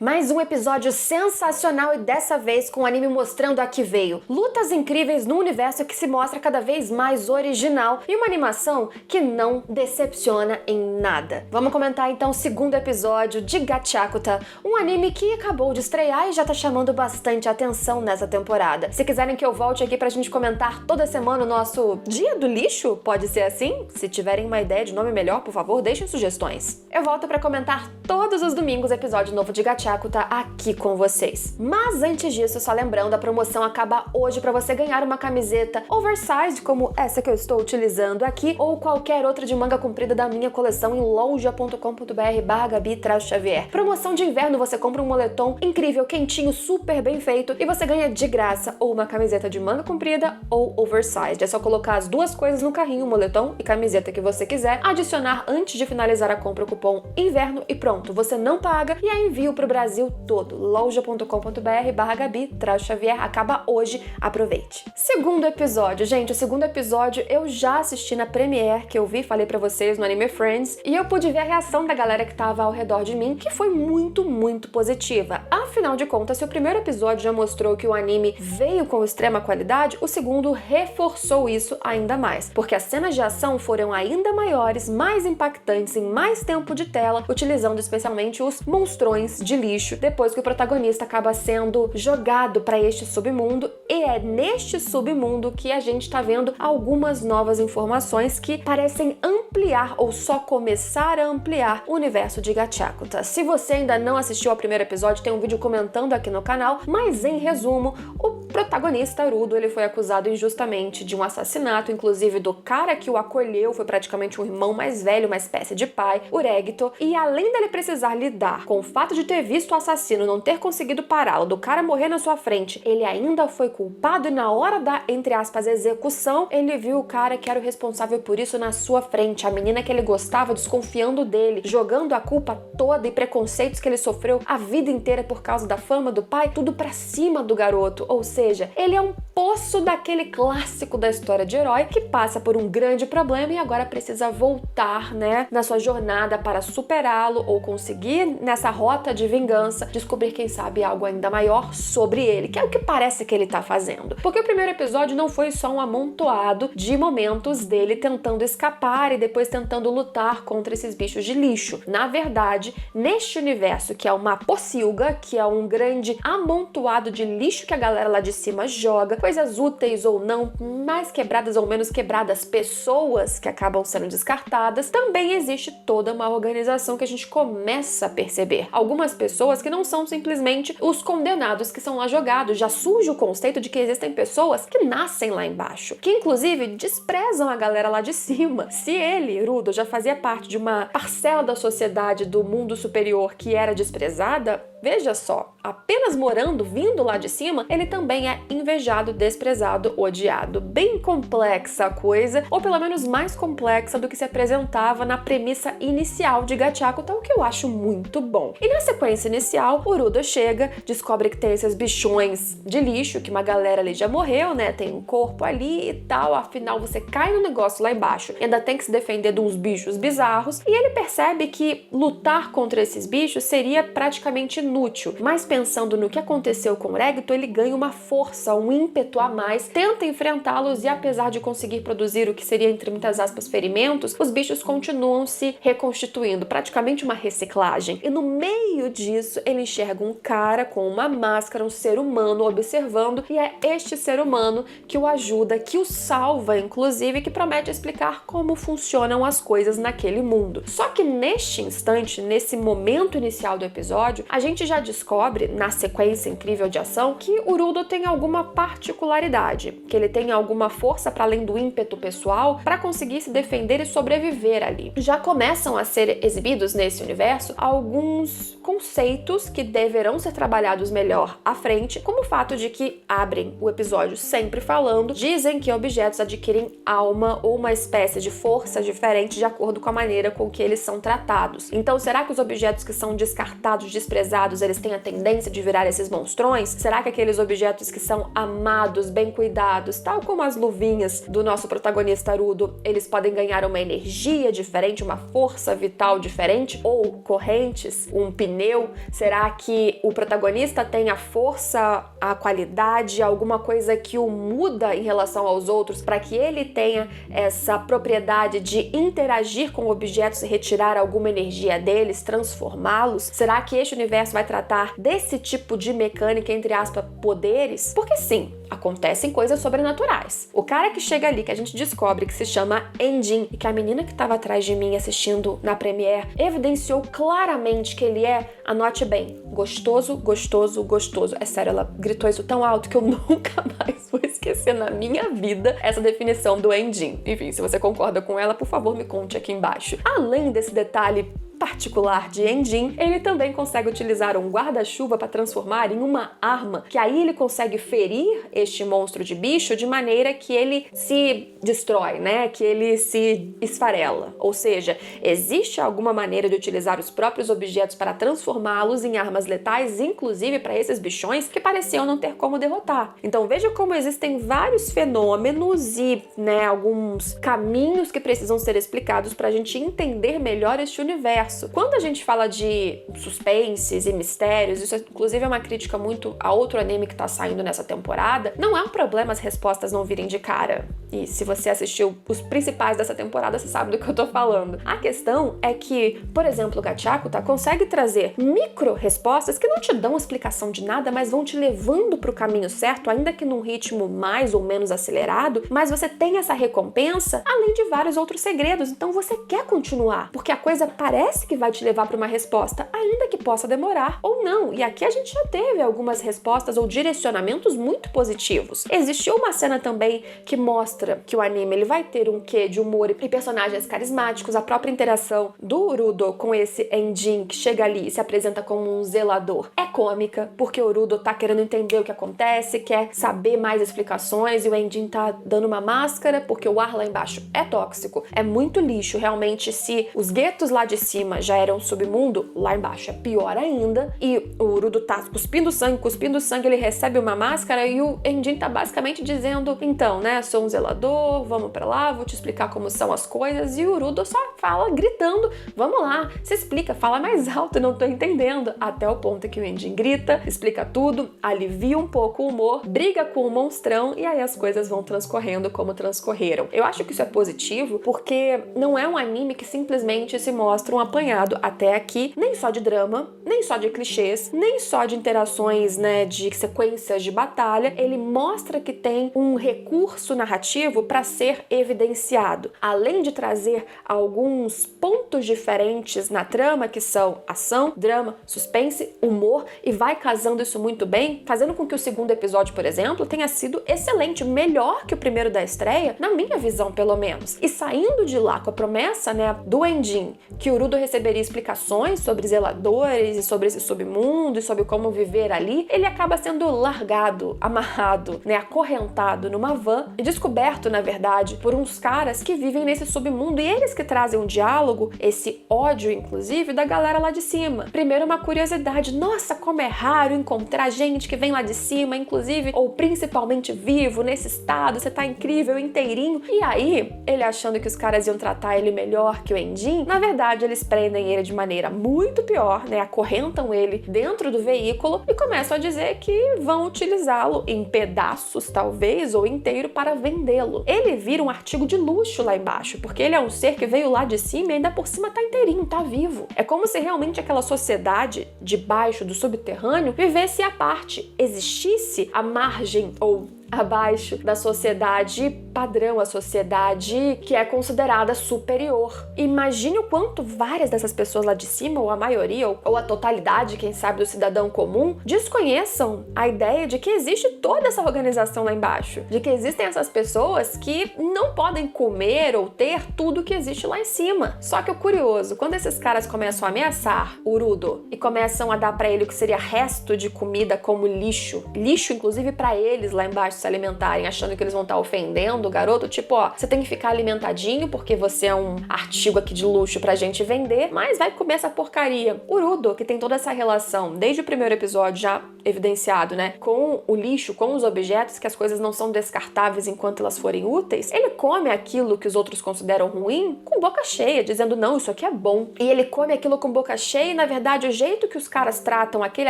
Mais um episódio sensacional e dessa vez com o anime mostrando a que veio. Lutas incríveis no universo que se mostra cada vez mais original e uma animação que não decepciona em nada. Vamos comentar então o segundo episódio de Gachakuta, um anime que acabou de estrear e já tá chamando bastante atenção nessa temporada. Se quiserem que eu volte aqui pra gente comentar toda semana o nosso Dia do Lixo, pode ser assim? Se tiverem uma ideia de nome melhor, por favor, deixem sugestões. Eu volto pra comentar todos os domingos episódio novo de Gachakuta aqui com vocês. Mas antes disso, só lembrando, a promoção acaba hoje pra você ganhar uma camiseta oversized como essa que eu estou utilizando aqui ou qualquer outra de manga comprida da minha coleção em loja.com.br/Gabi-Xavier. Promoção de inverno, você compra um moletom incrível, quentinho, super bem feito e você ganha de graça ou uma camiseta de manga comprida ou oversized. É só colocar as duas coisas no carrinho, moletom e camiseta que você quiser, adicionar antes de finalizar a compra o cupom inverno e pronto, você não paga e é envio pro Brasil todo. loja.com.br/Gabi-Xavier acaba hoje, aproveite. Segundo episódio, gente, o segundo episódio eu já assisti na premiere que eu vi, falei pra vocês no Anime Friends, e eu pude ver a reação da galera que tava ao redor de mim, que foi muito positiva. Afinal de contas, se o primeiro episódio já mostrou que o anime veio com extrema qualidade, o segundo reforçou isso ainda mais, porque as cenas de ação foram ainda maiores, mais impactantes, em mais tempo de tela, utilizando especialmente os monstrões de lixo, depois que o protagonista acaba sendo jogado para este submundo, e é neste submundo que a gente tá vendo algumas novas informações que parecem ampliar ou só começar a ampliar o universo de Gachakuta. Se você ainda não assistiu ao primeiro episódio, tem um vídeo comentando aqui no canal, mas em resumo, o protagonista Arudo, ele foi acusado injustamente de um assassinato, inclusive do cara que o acolheu, foi praticamente um irmão mais velho, uma espécie de pai, o Regito, e além dele precisar lidar com o fato de ter visto o assassino, não ter conseguido pará-lo, do cara morrer na sua frente, ele ainda foi culpado e na hora da, entre aspas, execução, ele viu o cara que era o responsável por isso na sua frente, a menina que ele gostava desconfiando dele, jogando a culpa toda e preconceitos que ele sofreu a vida inteira por causa da fama do pai, tudo pra cima do garoto, ou seja, ele é um poço daquele clássico da história de herói que passa por um grande problema e agora precisa voltar, né, na sua jornada para superá-lo ou conseguir, nessa rota de vingança, descobrir, quem sabe, algo ainda maior sobre ele, que é o que parece que ele tá fazendo. Porque o primeiro episódio não foi só um amontoado de momentos dele tentando escapar e depois tentando lutar contra esses bichos de lixo. Na verdade, neste universo, que é uma pocilga, que é um grande amontoado de lixo que a galera lá de cima joga, coisas úteis ou não, mais quebradas ou menos quebradas, pessoas que acabam sendo descartadas, também existe toda uma organização que a gente começa a perceber. Algumas pessoas que não são simplesmente os condenados que são lá jogados, já surge o conceito de que existem pessoas que nascem lá embaixo, que inclusive desprezam a galera lá de cima. Se ele, Rudo, já fazia parte de uma parcela da sociedade do mundo superior que era desprezada, veja só, apenas morando, vindo lá de cima, ele também é invejado, desprezado, odiado. Bem complexa a coisa, ou pelo menos mais complexa do que se apresentava na premissa inicial de Gachakuta, o que eu acho muito bom. E na sequência inicial, o Rudo chega, descobre que tem esses bichões de lixo, que uma galera ali já morreu, né? Tem um corpo ali e tal, afinal você cai no negócio lá embaixo e ainda tem que se defender de uns bichos bizarros, e ele percebe que lutar contra esses bichos seria praticamente inútil, mas pensando no que aconteceu com o Regito, ele ganha uma força, um ímpeto a mais, tenta enfrentá-los e apesar de conseguir produzir o que seria, entre muitas aspas, ferimentos, os bichos continuam se reconstituindo, praticamente uma reciclagem. E no meio disso, ele enxerga um cara com uma máscara, um ser humano observando, e é este ser humano que o ajuda, que o salva, inclusive, que promete explicar como funcionam as coisas naquele mundo. Só que neste instante, nesse momento inicial do episódio, a gente já descobre, na sequência incrível de ação, que o Rudo tem alguma particularidade, que ele tem alguma força para além do ímpeto pessoal para conseguir se defender e sobreviver ali. Já começam a ser exibidos nesse universo alguns conceitos que deverão ser trabalhados melhor à frente, como o fato de que abrem o episódio sempre falando, dizem que objetos adquirem alma ou uma espécie de força diferente de acordo com a maneira com que eles são tratados. Então, será que os objetos que são descartados, desprezados, eles têm a tendência de virar esses monstrões? Será que aqueles objetos que são amados, bem cuidados, tal como as luvinhas do nosso protagonista Rudo, eles podem ganhar uma energia diferente, uma força vital diferente? Ou correntes, um pneu pneu? Será que o protagonista tem a força, a qualidade, alguma coisa que o muda em relação aos outros para que ele tenha essa propriedade de interagir com objetos e retirar alguma energia deles, transformá-los? Será que este universo vai tratar desse tipo de mecânica, entre aspas, poderes? Porque sim, acontecem coisas sobrenaturais. O cara que chega ali, que a gente descobre que se chama Enjin, e que a menina que estava atrás de mim assistindo na Premiere evidenciou claramente que ele é, anote bem, gostoso, gostoso, gostoso. É sério, ela gritou isso tão alto que eu nunca mais vou esquecer na minha vida essa definição do Enjin. Enfim, se você concorda com ela, por favor, me conte aqui embaixo. Além desse detalhe particular de Enjin, ele também consegue utilizar um guarda-chuva para transformar em uma arma, que aí ele consegue ferir este monstro de bicho de maneira que ele se destrói, né? Que ele se esfarela. Ou seja, existe alguma maneira de utilizar os próprios objetos para transformá-los em armas letais, inclusive para esses bichões que pareciam não ter como derrotar. Então veja como existem vários fenômenos e, né, alguns caminhos que precisam ser explicados para a gente entender melhor este universo. Quando a gente fala de suspenses e mistérios, isso inclusive é uma crítica muito a outro anime que tá saindo nessa temporada, não é um problema as respostas não virem de cara. E se você assistiu os principais dessa temporada, você sabe do que eu tô falando. A questão é que, por exemplo, o Gachakuta consegue trazer micro respostas que não te dão explicação de nada, mas vão te levando pro caminho certo, ainda que num ritmo mais ou menos acelerado, mas você tem essa recompensa, além de vários outros segredos, então você quer continuar, porque a coisa parece que vai te levar para uma resposta, ainda que possa demorar ou não. E aqui a gente já teve algumas respostas ou direcionamentos muito positivos. Existiu uma cena também que mostra que o anime ele vai ter um quê de humor e personagens carismáticos, a própria interação do Urudo com esse Enjin que chega ali e se apresenta como um zelador é cômica, porque o Urudo tá querendo entender o que acontece, quer saber mais explicações e o Enjin tá dando uma máscara porque o ar lá embaixo é tóxico. É muito lixo, realmente, se os guetos lá de cima já era um submundo, lá embaixo é pior ainda, e o Urudo tá cuspindo sangue, ele recebe uma máscara e o Enjin tá basicamente dizendo, então, né, sou um zelador, vamos pra lá, vou te explicar como são as coisas, e o Urudo só fala gritando, vamos lá, se explica, fala mais alto, não tô entendendo, até o ponto que o Enjin grita, explica tudo, alivia um pouco o humor, briga com o monstrão, e aí as coisas vão transcorrendo como transcorreram. Eu acho que isso é positivo, porque não é um anime que simplesmente se mostra um apanhado até aqui, nem só de drama, nem só de clichês, nem só de interações, né, de sequências de batalha, ele mostra que tem um recurso narrativo para ser evidenciado, além de trazer alguns pontos diferentes na trama, que são ação, drama, suspense, humor, e vai casando isso muito bem, fazendo com que o segundo episódio, por exemplo, tenha sido excelente, melhor que o primeiro da estreia, na minha visão, pelo menos. E saindo de lá com a promessa, né, do Enjin, que o Urudo receberia explicações sobre zeladores e sobre esse submundo e sobre como viver ali, ele acaba sendo largado, amarrado, né, acorrentado numa van e descoberto, na verdade, por uns caras que vivem nesse submundo, e eles que trazem um diálogo, esse ódio, inclusive, da galera lá de cima. Primeiro, uma curiosidade, nossa, como é raro encontrar gente que vem lá de cima, inclusive, ou principalmente vivo, nesse estado, você tá incrível, inteirinho. E aí, ele achando que os caras iam tratar ele melhor que o Enjin, na verdade, eles prendem ele de maneira muito pior, né? Acorrentam ele dentro do veículo e começam a dizer que vão utilizá-lo em pedaços, talvez, ou inteiro para vendê-lo. Ele vira um artigo de luxo lá embaixo, porque ele é um ser que veio lá de cima e ainda por cima tá inteirinho, tá vivo. É como se realmente aquela sociedade debaixo do subterrâneo vivesse à parte, existisse à margem ou abaixo da sociedade padrão, a sociedade que é considerada superior. Imagine o quanto várias dessas pessoas lá de cima, ou a maioria, ou a totalidade, quem sabe, do cidadão comum, desconheçam a ideia de que existe toda essa organização lá embaixo, de que existem essas pessoas que não podem comer ou ter tudo que existe lá em cima. Só que o curioso, quando esses caras começam a ameaçar o Urudo e começam a dar pra ele o que seria resto de comida como lixo, inclusive pra eles lá embaixo, objetos se alimentarem achando que eles vão estar ofendendo o garoto, tipo, ó, você tem que ficar alimentadinho porque você é um artigo aqui de luxo pra gente vender, mas vai comer essa porcaria. O Urudo, que tem toda essa relação, desde o primeiro episódio já evidenciado, né, com o lixo, com os objetos, que as coisas não são descartáveis enquanto elas forem úteis, ele come aquilo que os outros consideram ruim com boca cheia, dizendo, não, isso aqui é bom. E ele come aquilo com boca cheia e, na verdade, o jeito que os caras tratam aquele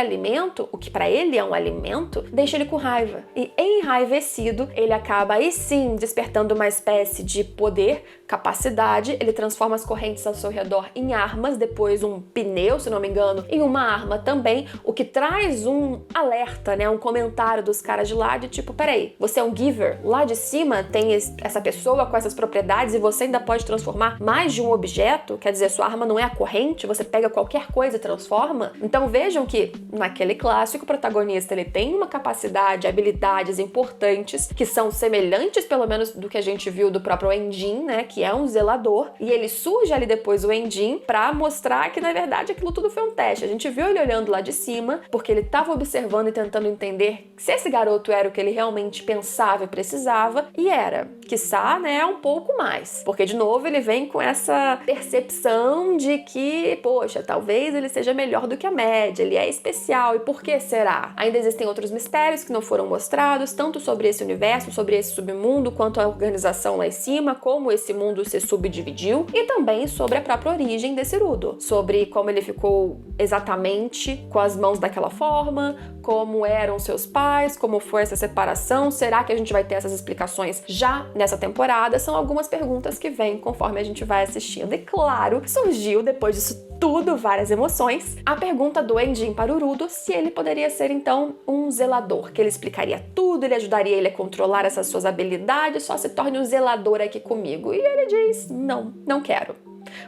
alimento, o que pra ele é um alimento, deixa ele com raiva. E enraivecido, ele acaba aí sim despertando uma espécie de poder, capacidade, ele transforma as correntes ao seu redor em armas, depois um pneu, se não me engano, em uma arma também, o que traz um alerta, né, um comentário dos caras de lá de tipo, peraí, você é um giver, lá de cima tem essa pessoa com essas propriedades e você ainda pode transformar mais de um objeto, quer dizer, sua arma não é a corrente, você pega qualquer coisa e transforma. Então vejam que naquele clássico o protagonista ele tem uma capacidade, habilidades importantes que são semelhantes pelo menos do que a gente viu do próprio Endin, né, que é um zelador, e ele surge ali depois o Endin pra mostrar que na verdade aquilo tudo foi um teste. A gente viu ele olhando lá de cima porque ele estava observando e tentando entender se esse garoto era o que ele realmente pensava e precisava, e era, quiçá, né, um pouco mais. Porque, de novo, ele vem com essa percepção de que, poxa, talvez ele seja melhor do que a média, ele é especial, e por que será? Ainda existem outros mistérios que não foram mostrados, tanto sobre esse universo, sobre esse submundo, quanto a organização lá em cima, como esse mundo se subdividiu, e também sobre a própria origem desse Urudo, sobre como ele ficou exatamente com as mãos daquela forma, como eram seus pais, como foi essa separação, será que a gente vai ter essas explicações já nessa temporada? São algumas perguntas que vêm conforme a gente vai assistindo. E claro, surgiu depois disso tudo, várias emoções, a pergunta do Endin para o Urudo se ele poderia ser então um zelador, que ele explicaria tudo, ele ajudaria ele a controlar essas suas habilidades, só se torne um zelador aqui comigo. E ele diz, não quero.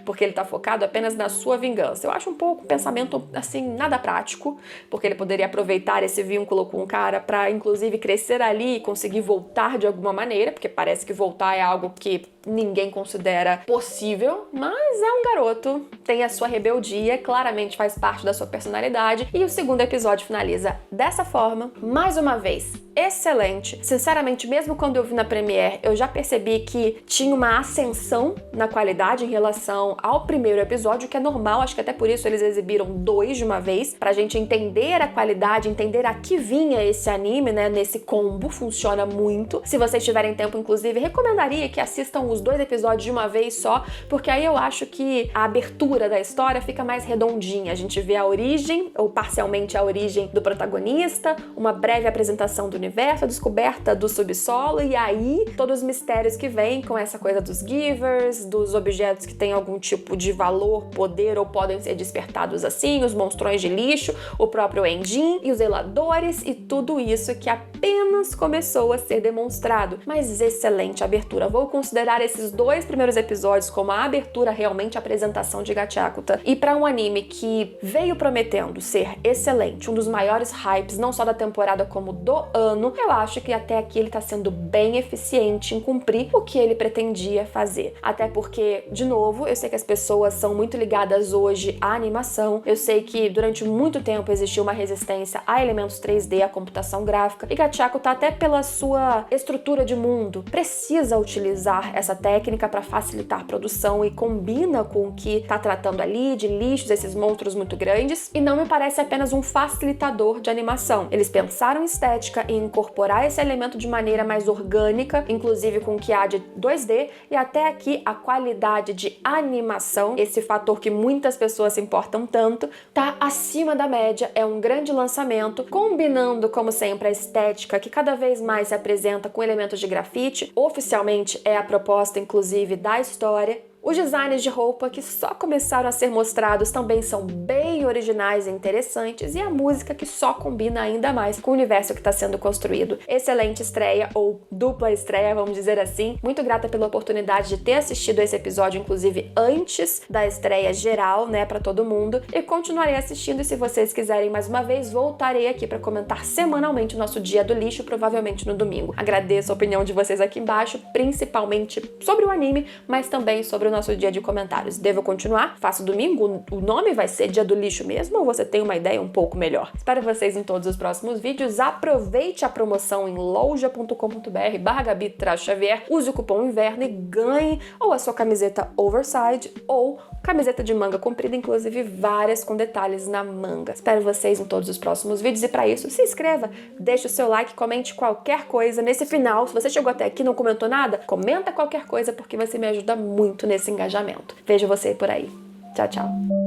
Porque ele tá focado apenas na sua vingança. Eu acho um pouco um pensamento, assim, nada prático, porque ele poderia aproveitar esse vínculo com o cara pra, inclusive, crescer ali e conseguir voltar de alguma maneira, porque parece que voltar é algo que ninguém considera possível, mas é um garoto, tem a sua rebeldia, claramente faz parte da sua personalidade, e o segundo episódio finaliza dessa forma, mais uma vez, excelente. Sinceramente, mesmo quando eu vi na Premiere, eu já percebi que tinha uma ascensão na qualidade em relação ao primeiro episódio, que é normal, acho que até por isso eles exibiram 2 de uma vez, pra gente entender a qualidade, entender a que vinha esse anime, né, nesse combo, funciona muito. Se vocês tiverem tempo, inclusive, recomendaria que assistam os 2 episódios de uma vez só, porque aí eu acho que a abertura da história fica mais redondinha. A gente vê a origem, ou parcialmente a origem do protagonista, uma breve apresentação do universo, a descoberta do subsolo, e aí todos os mistérios que vêm com essa coisa dos givers, dos objetos que têm algum tipo de valor, poder ou podem ser despertados assim, os monstrões de lixo, o próprio Endin e os zeladores e tudo isso que apenas começou a ser demonstrado. Mas excelente abertura. Vou considerar esses 2 primeiros episódios como a abertura, realmente a apresentação de Gachakuta. E para um anime que veio prometendo ser excelente, um dos maiores hypes, não só da temporada como do ano, eu acho que até aqui ele tá sendo bem eficiente em cumprir o que ele pretendia fazer. Até porque, de novo, eu sei que as pessoas são muito ligadas hoje à animação, eu sei que durante muito tempo existiu uma resistência a elementos 3D, a computação gráfica, e Gachakuta, até pela sua estrutura de mundo, precisa utilizar essa técnica para facilitar a produção e combina com o que tá tratando ali, de lixos, esses monstros muito grandes, e não me parece apenas um facilitador de animação. Eles pensaram em estética e incorporar esse elemento de maneira mais orgânica, inclusive com o que há de 2D, e até aqui a qualidade de animação, esse fator que muitas pessoas se importam tanto, tá acima da média, é um grande lançamento, combinando, como sempre, a estética que cada vez mais se apresenta com elementos de grafite, oficialmente é a proposta, inclusive, da história. Os designs de roupa que só começaram a ser mostrados também são bem originais e interessantes, e a música que só combina ainda mais com o universo que está sendo construído. Excelente estreia, ou dupla estreia, vamos dizer assim. Muito grata pela oportunidade de ter assistido esse episódio, inclusive antes da estreia geral, né, para todo mundo, e continuarei assistindo, e se vocês quiserem mais uma vez, voltarei aqui para comentar semanalmente o nosso Dia do Lixo, provavelmente no domingo. Agradeço a opinião de vocês aqui embaixo, principalmente sobre o anime, mas também sobre sobre o nosso dia de comentários. Devo continuar? Faço domingo? O nome vai ser Dia do Lixo mesmo ou você tem uma ideia um pouco melhor? Espero vocês em todos os próximos vídeos. Aproveite a promoção em loja.com.br/Gabi-Xavier. Use o cupom INVERNO e ganhe ou a sua camiseta oversize ou camiseta de manga comprida, inclusive várias com detalhes na manga. Espero vocês em todos os próximos vídeos e para isso se inscreva, deixe o seu like, comente qualquer coisa. Nesse final, se você chegou até aqui e não comentou nada, comenta qualquer coisa porque você me ajuda muito nesse engajamento. Vejo você por aí. Tchau, tchau.